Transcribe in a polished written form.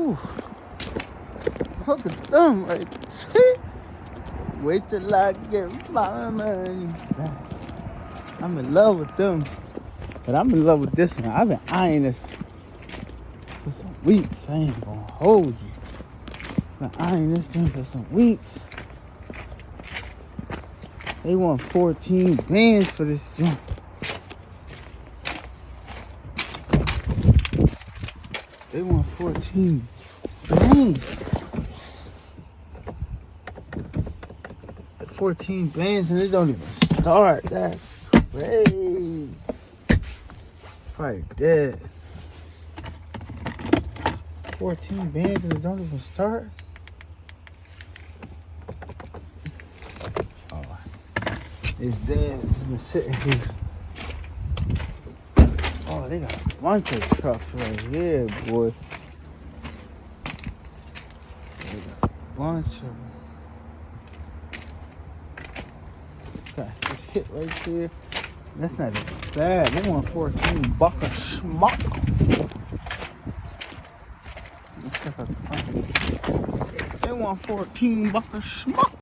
Ooh. Look at them right there. Wait till I get my money back. I'm in love with them. But I'm in love with this one. I've been eyeing this for some weeks. I ain't gonna hold you. I've been eyeing this thing for some weeks. They want 14 bands for this joint. They want 14 bands. 14 bands and it don't even start. That's crazy. Probably dead. 14 bands and it don't even start. Oh, it's dead. It's been sitting here. Oh, they got a bunch of trucks right here, boy. They got a bunch of them. Okay, this hit right there. That's not even bad. They want 14 buck of schmucks. They want 14 buck of schmucks.